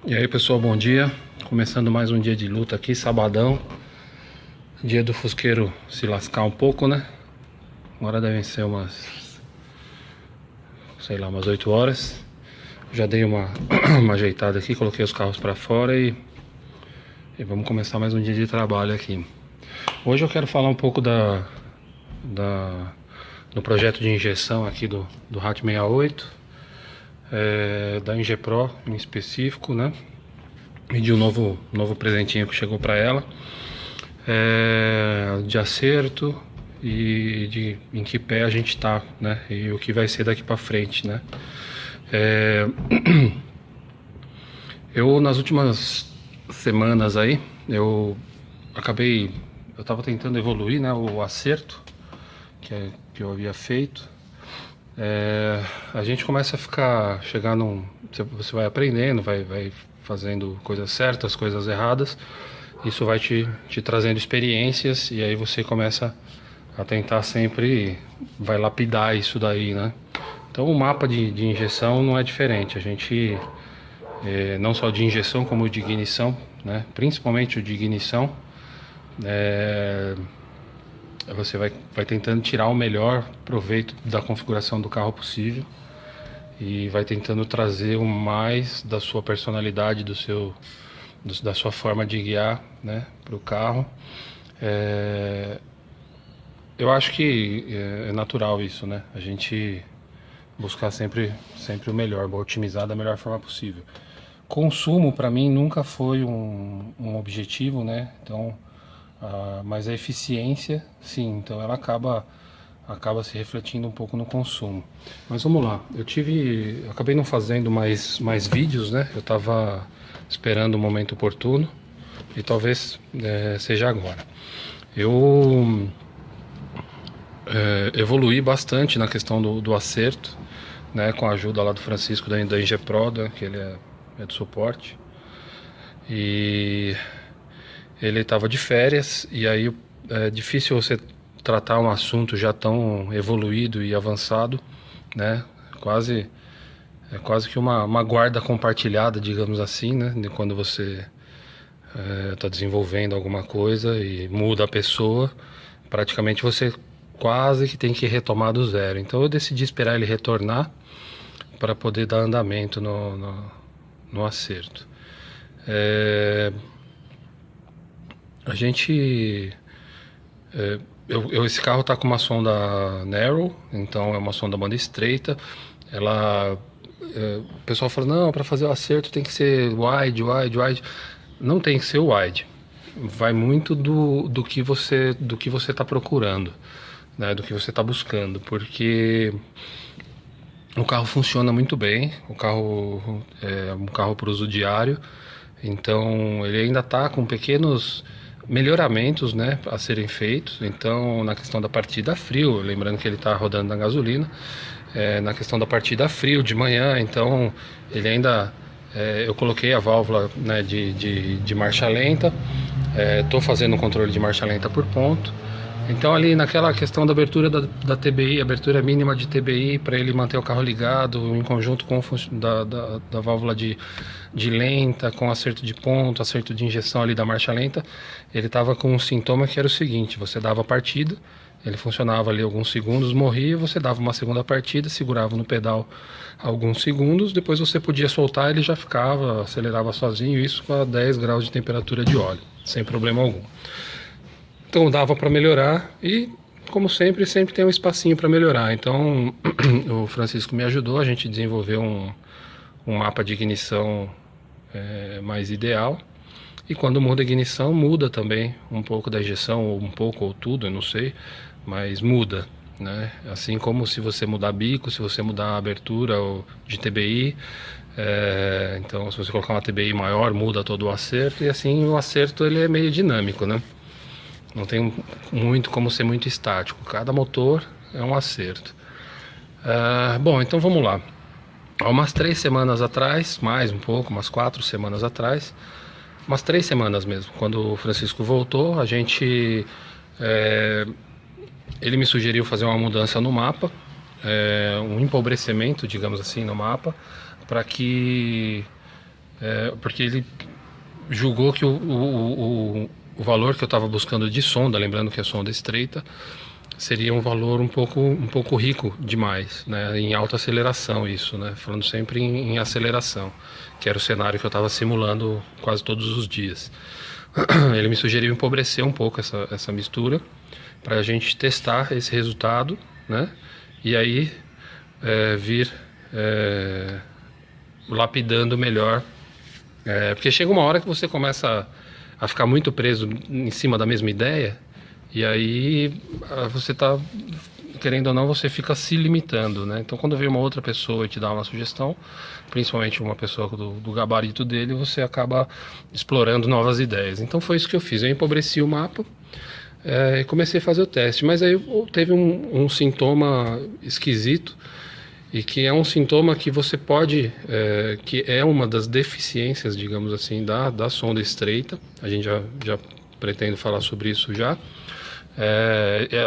E aí pessoal, bom dia. Começando mais um dia de luta aqui, sabadão. Dia do fusqueiro se lascar um pouco, né? Agora devem ser umas, sei lá, umas 8 horas. Já dei uma, uma ajeitada aqui, coloquei os carros pra fora e vamos começar mais um dia de trabalho aqui. Hoje eu quero falar um pouco do projeto de injeção aqui do RAT 68, da Ingepro em específico, né? E de um novo presentinho que chegou para ela, de acerto e de em que pé a gente tá, né? E o que vai ser daqui para frente, né? Eu nas últimas semanas aí, eu tava tentando evoluir, né? O acerto que eu havia feito. A gente começa a chegar você vai aprendendo, vai fazendo coisas certas, coisas erradas. Isso vai te trazendo experiências e aí você começa a tentar sempre, vai lapidar isso daí, né? Então o mapa de injeção não é diferente. A gente, não só de injeção como de ignição, né? Principalmente o de ignição, você vai tentando tirar o melhor proveito da configuração do carro possível e vai tentando trazer o mais da sua personalidade, da sua forma de guiar, né, para o carro. Eu acho que é natural isso, né? A gente buscar sempre o melhor, otimizar da melhor forma possível. Consumo para mim nunca foi um objetivo, né? Então, mas a eficiência, sim. Então ela acaba se refletindo um pouco no consumo. Mas vamos lá. Eu acabei não fazendo mais vídeos, né? Eu estava esperando o momento oportuno e talvez seja agora. Eu evoluí bastante na questão do acerto, né? Com a ajuda lá do Francisco da Ingepro, que ele é do suporte. E ele estava de férias e aí é difícil você tratar um assunto já tão evoluído e avançado, né? É quase que uma guarda compartilhada, digamos assim, né? De quando você está desenvolvendo alguma coisa e muda a pessoa, praticamente você quase que tem que retomar do zero. Então eu decidi esperar ele retornar para poder dar andamento no acerto. A gente esse carro tá com uma sonda narrow, então é uma sonda banda estreita. O pessoal fala, não, para fazer o acerto tem que ser wide. Não tem que ser wide. Vai muito do que você está procurando, né? Do que você está buscando, porque o carro funciona muito bem. O carro é um carro para uso diário, então ele ainda está com pequenos melhoramentos, né, a serem feitos. Então, na questão da partida a frio, lembrando que ele está rodando na gasolina, na questão da partida a frio de manhã, então ele ainda, eu coloquei a válvula, né, de marcha lenta, estou fazendo um controle de marcha lenta por ponto. Então ali naquela questão da abertura da TBI, abertura mínima de TBI, para ele manter o carro ligado em conjunto com da válvula de lenta, com acerto de ponto, acerto de injeção ali da marcha lenta, ele estava com um sintoma que era o seguinte: você dava a partida, ele funcionava ali alguns segundos, morria, você dava uma segunda partida, segurava no pedal alguns segundos, depois você podia soltar, ele já ficava, acelerava sozinho, isso com a 10 graus de temperatura de óleo, sem problema algum. Então dava para melhorar e, como sempre tem um espacinho para melhorar. Então o Francisco me ajudou, a gente desenvolveu um mapa de ignição mais ideal. E quando muda a ignição, muda também um pouco da injeção, ou um pouco ou tudo, eu não sei, mas muda, né? Assim como se você mudar bico, se você mudar a abertura de TBI, então se você colocar uma TBI maior, muda todo o acerto, e assim o acerto ele é meio dinâmico, né? Não tem muito como ser muito estático. Cada motor é um acerto. Bom, então vamos lá. Há umas 3 semanas atrás, mais um pouco, umas 4 semanas atrás, umas 3 semanas mesmo, quando o Francisco voltou, ele me sugeriu fazer uma mudança no mapa, um empobrecimento, digamos assim, no mapa, para que porque ele julgou que o valor que eu estava buscando de sonda, lembrando que a sonda estreita, seria um valor um pouco rico demais, né? Em alta aceleração isso, né? Falando sempre em aceleração, que era o cenário que eu estava simulando quase todos os dias. Ele me sugeriu empobrecer um pouco essa mistura para a gente testar esse resultado, né? E aí vir lapidando melhor, porque chega uma hora que você começa a ficar muito preso em cima da mesma ideia, e aí você está, querendo ou não, você fica se limitando, né? Então quando vem uma outra pessoa e te dá uma sugestão, principalmente uma pessoa do gabarito dele, você acaba explorando novas ideias. Então foi isso que eu fiz, eu empobreci o mapa e comecei a fazer o teste, mas aí teve um sintoma esquisito, e que é um sintoma que você pode, que é uma das deficiências, digamos assim, da sonda estreita. A gente já pretende falar sobre isso já.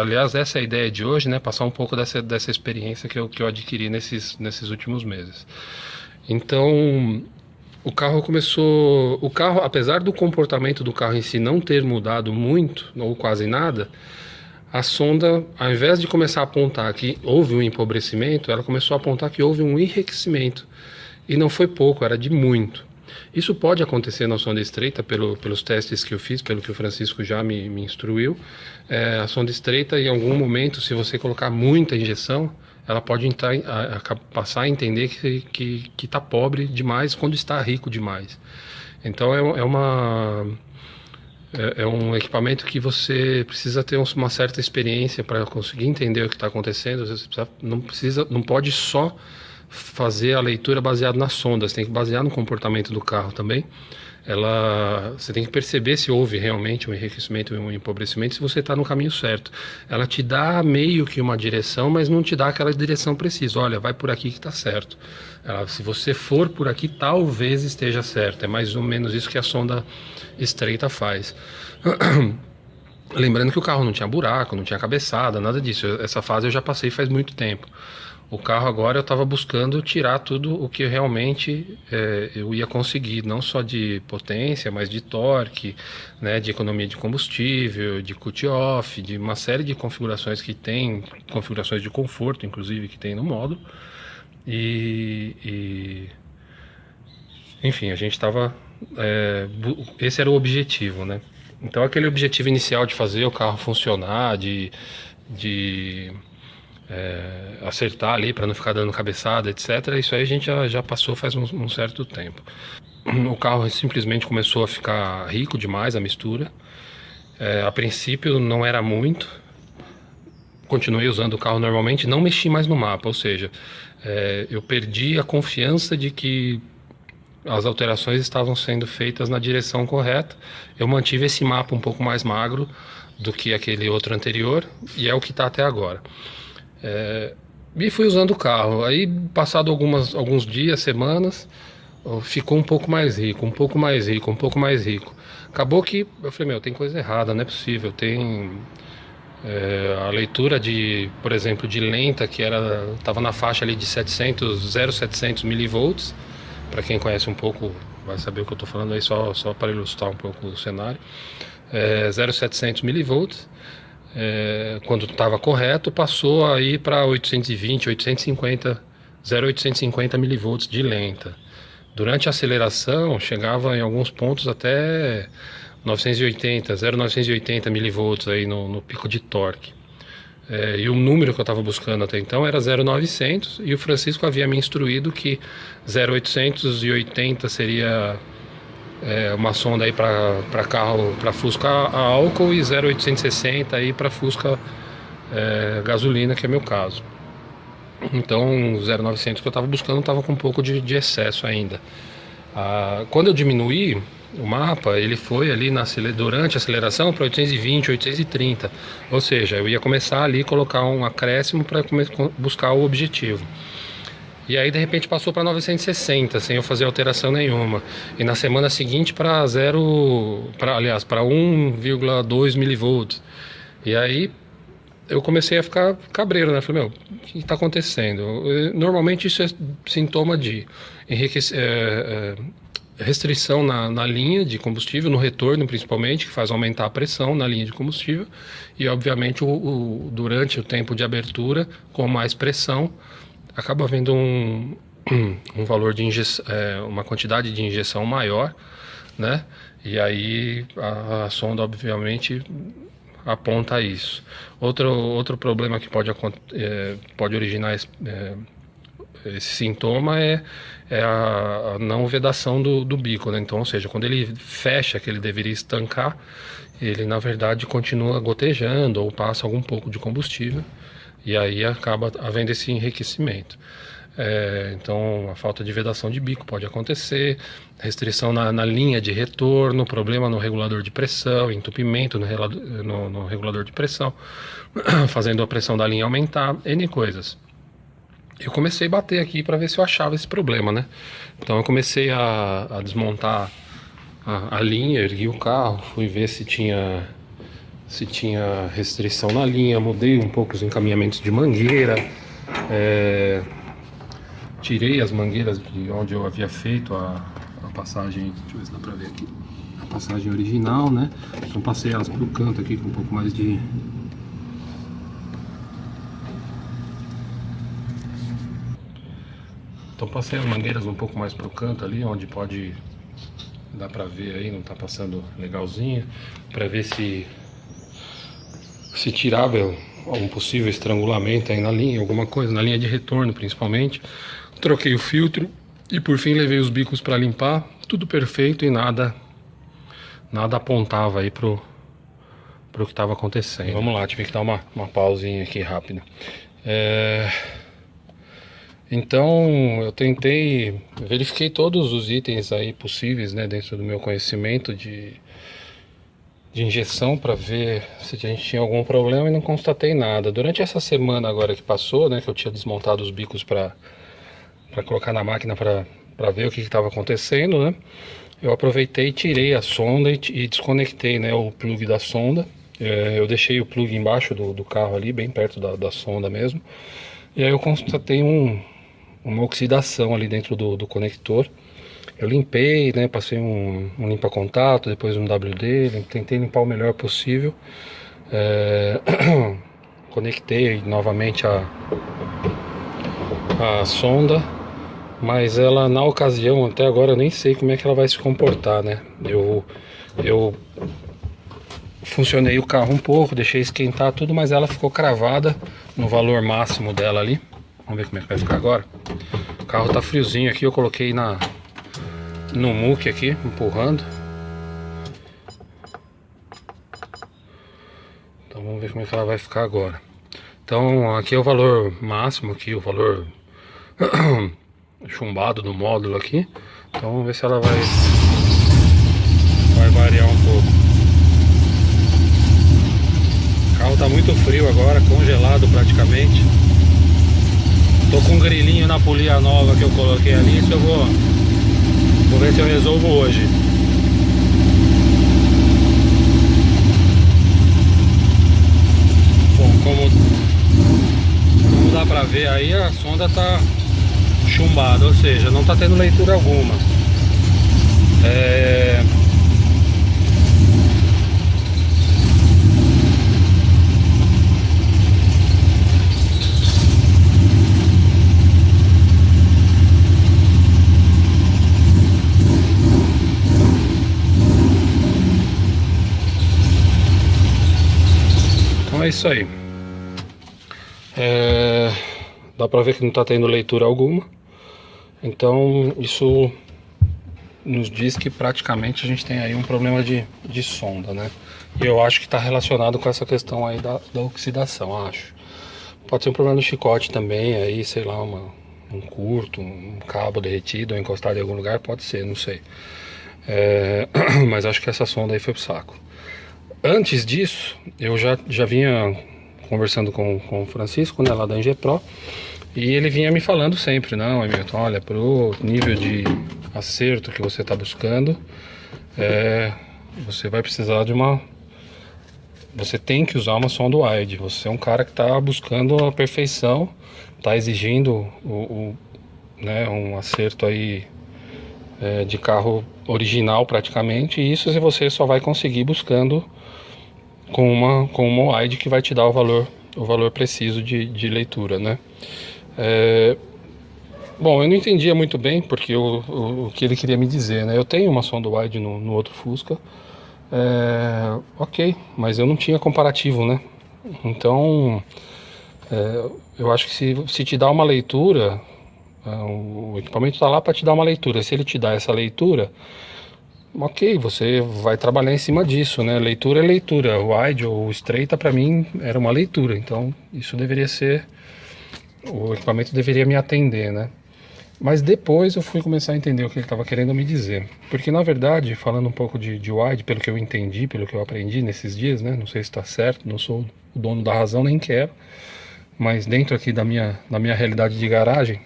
Aliás, essa é a ideia de hoje, né? Passar um pouco dessa experiência que eu adquiri nesses últimos meses. Então, o carro, apesar do comportamento do carro em si não ter mudado muito, ou quase nada, a sonda, ao invés de começar a apontar que houve um empobrecimento, ela começou a apontar que houve um enriquecimento. E não foi pouco, era de muito. Isso pode acontecer na sonda estreita, pelos testes que eu fiz, pelo que o Francisco já me instruiu. A sonda estreita, em algum momento, se você colocar muita injeção, ela pode passar a entender que está pobre demais quando está rico demais. Então é um equipamento que você precisa ter uma certa experiência para conseguir entender o que está acontecendo. Você não pode só fazer a leitura baseada nas sondas, tem que basear no comportamento do carro também. Você tem que perceber se houve realmente um enriquecimento e um empobrecimento, se você está no caminho certo. Ela te dá meio que uma direção, mas não te dá aquela direção precisa. Olha, vai por aqui que está certo. Se você for por aqui, talvez esteja certo. É mais ou menos isso que a sonda estreita faz. Lembrando que o carro não tinha buraco, não tinha cabeçada, nada disso. Essa fase eu já passei faz muito tempo. O carro agora eu estava buscando tirar tudo o que realmente eu ia conseguir, não só de potência, mas de torque, né, de economia de combustível, de cut-off, de uma série de configurações que tem, configurações de conforto, inclusive, que tem no módulo. Enfim, a gente estava... esse era o objetivo, né? Então aquele objetivo inicial de fazer o carro funcionar, de acertar ali para não ficar dando cabeçada, etc. Isso aí a gente já passou faz um certo tempo. O carro simplesmente começou a ficar rico demais, a mistura. A princípio não era muito. Continuei usando o carro normalmente, não mexi mais no mapa, ou seja, eu perdi a confiança de que as alterações estavam sendo feitas na direção correta. Eu mantive esse mapa um pouco mais magro do que aquele outro anterior, e é o que está até agora. E fui usando o carro. Aí, passado alguns dias, semanas, ficou um pouco mais rico, um pouco mais rico, um pouco mais rico. Acabou que eu falei, tem coisa errada, não é possível. Tem a leitura por exemplo, de lenta, que estava na faixa ali de 0,700 milivolts. Para quem conhece um pouco, vai saber o que eu estou falando aí, só para ilustrar um pouco o cenário. 0,700 milivolts. Quando estava correto, passou aí para 820, 850, 0,850 milivolts de lenta. Durante a aceleração, chegava em alguns pontos até 0,980 milivolts aí no pico de torque. E o número que eu estava buscando até então era 0,900, e o Francisco havia me instruído que 0,880 seria uma sonda aí para carro, para Fusca a álcool, e 0,860 aí para Fusca gasolina, que é meu caso. Então o 0,900 que eu estava buscando estava com um pouco de excesso ainda. Quando eu diminuí o mapa, ele foi ali durante a aceleração para 820, 830, ou seja, eu ia começar ali a colocar um acréscimo para buscar o objetivo. E aí de repente passou para 960, sem eu fazer alteração nenhuma. E na semana seguinte para 1,2 milivolts. E aí eu comecei a ficar cabreiro, né? Falei, o que está acontecendo? Normalmente isso é sintoma de restrição na linha de combustível, no retorno principalmente, que faz aumentar a pressão na linha de combustível, e obviamente durante o tempo de abertura, com mais pressão, acaba havendo um valor de uma quantidade de injeção maior, né? E aí a sonda obviamente aponta isso. Outro problema que pode originar esse sintoma é a não vedação do bico, né? Então, ou seja, quando ele fecha, que ele deveria estancar, ele na verdade continua gotejando ou passa algum pouco de combustível, e aí acaba havendo esse enriquecimento. Então a falta de vedação de bico pode acontecer, restrição na linha de retorno, problema no regulador de pressão, entupimento no regulador de pressão, fazendo a pressão da linha aumentar, N coisas. Eu comecei a bater aqui para ver se eu achava esse problema, né? Então eu comecei a desmontar a linha, ergui o carro, fui ver se tinha restrição na linha, mudei um pouco os encaminhamentos de mangueira, tirei as mangueiras de onde eu havia feito a passagem, deixa eu ver se dá pra ver aqui, a passagem original, né? Então passei elas pro canto aqui com um pouco mais de... Então passei as mangueiras um pouco mais pro canto ali, onde pode... dá pra ver aí, não tá passando legalzinho, pra ver se tirava um possível estrangulamento aí na linha, alguma coisa, na linha de retorno principalmente. Troquei o filtro e por fim levei os bicos para limpar, tudo perfeito e nada apontava aí pro que estava acontecendo. Vamos lá, tive que dar uma pausinha aqui rápida. Então eu verifiquei todos os itens aí possíveis, né, dentro do meu conhecimento de injeção, para ver se a gente tinha algum problema, e não constatei nada. Durante essa semana agora que passou, né, que eu tinha desmontado os bicos para colocar na máquina para ver o que estava acontecendo, né? Eu aproveitei, tirei a sonda e desconectei, né, o plug da sonda. Eu deixei o plug embaixo do carro ali, bem perto da sonda mesmo. E aí eu constatei uma oxidação ali dentro do conector. Eu limpei, né, passei um limpa-contato, depois um WD, tentei limpar o melhor possível. Conectei novamente a sonda, mas ela, na ocasião, até agora eu nem sei como é que ela vai se comportar, né? Eu funcionei o carro um pouco, deixei esquentar tudo, mas ela ficou cravada no valor máximo dela ali. Vamos ver como é que vai ficar agora. O carro tá friozinho aqui, eu coloquei no muque aqui, empurrando. Então vamos ver como é que ela vai ficar agora. Então aqui é o valor máximo, aqui o valor chumbado do módulo aqui. Então vamos ver se ela vai variar um pouco. O carro tá muito frio agora, congelado praticamente. Tô com um grilinho na polia nova que eu coloquei ali, isso eu vou ver se eu resolvo hoje. Bom, como dá pra ver aí, a sonda tá chumbada, ou seja, não tá tendo leitura alguma. Então é isso aí. Dá pra ver que não tá tendo leitura alguma. Então isso nos diz que praticamente a gente tem aí um problema de sonda, né? E eu acho que está relacionado com essa questão aí da oxidação, acho. Pode ser um problema no chicote também, aí sei lá, um curto, um cabo derretido ou encostado em algum lugar, pode ser, não sei. Mas acho que essa sonda aí foi pro saco. Antes disso, eu já vinha conversando com o Francisco, né, lá da Engepro, e ele vinha me falando sempre, não, Hamilton, olha, pro nível de acerto que você está buscando, você vai precisar você tem que usar uma sonda wide. Você é um cara que está buscando a perfeição, está exigindo né, um acerto aí de carro original praticamente, e isso você só vai conseguir buscando com uma wide que vai te dar o valor preciso de leitura, né? Bom, eu não entendia muito bem porque o que ele queria me dizer, né? Eu tenho uma sonda wide no outro Fusca, ok, mas eu não tinha comparativo, né? Então, eu acho que se te dá uma leitura, o equipamento está lá para te dar uma leitura. Se ele te dá essa leitura, ok, você vai trabalhar em cima disso, né? Leitura é leitura. O wide ou o estreita para mim era uma leitura, então isso deveria ser, o equipamento deveria me atender, né? Mas depois eu fui começar a entender o que ele estava querendo me dizer, porque na verdade, falando um pouco de wide, pelo que eu entendi, pelo que eu aprendi nesses dias, né? Não sei se está certo, não sou o dono da razão, nem quero, mas dentro aqui da minha realidade de garagem,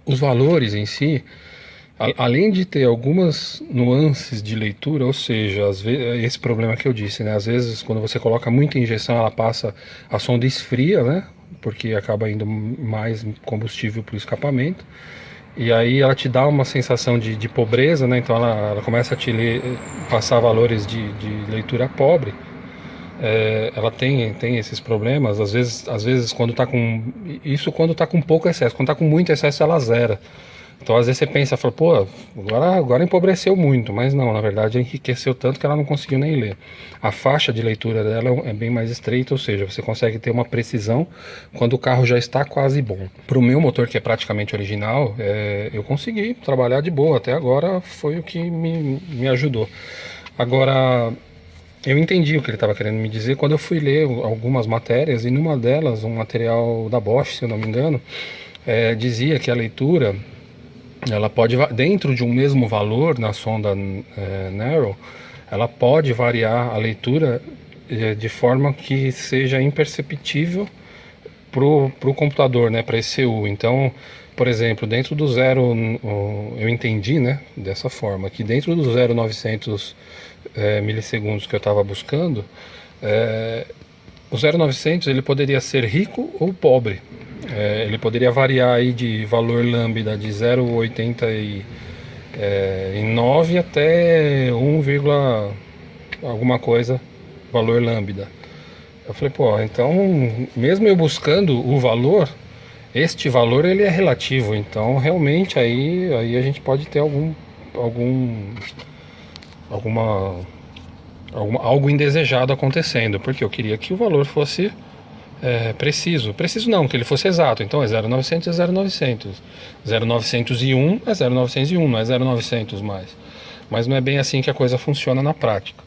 os valores em si, além de ter algumas nuances de leitura, ou seja, às vezes, esse problema que eu disse, né? Às vezes quando você coloca muita injeção, ela passa, a sonda esfria, né? Porque acaba indo mais combustível para o escapamento, e aí ela te dá uma sensação de pobreza, né? Então ela começa a te passar valores de leitura pobre. Ela tem esses problemas, às vezes quando está com, isso quando está com pouco excesso, quando está com muito excesso ela zera. Então às vezes você pensa, fala, pô, agora empobreceu muito, mas não, na verdade enriqueceu tanto que ela não conseguiu nem ler. A faixa de leitura dela é bem mais estreita, ou seja, você consegue ter uma precisão quando o carro já está quase bom. Para o meu motor, que é praticamente original, eu consegui trabalhar de boa, até agora foi o que me ajudou. Agora, eu entendi o que ele estava querendo me dizer quando eu fui ler algumas matérias, e numa delas, um material da Bosch, se eu não me engano, dizia que a leitura, ela pode, dentro de um mesmo valor na sonda Narrow, ela pode variar a leitura de forma que seja imperceptível para o computador, né, para esse ECU. Então, por exemplo, dentro do zero, eu entendi, né, dessa forma, que dentro do 0,900 milissegundos que eu estava buscando, o 0,900 ele poderia ser rico ou pobre. Ele poderia variar aí de valor lambda de 0,89 até 1, alguma coisa valor lambda. Eu falei, pô, então mesmo eu buscando o valor, este valor ele é relativo, então realmente aí a gente pode ter algo indesejado acontecendo, porque eu queria que o valor fosse preciso não, que ele fosse exato. Então é 0,900 é 0,900, 0,901 é 0,901, não é 0,900 mais. Mas não é bem assim que a coisa funciona na prática.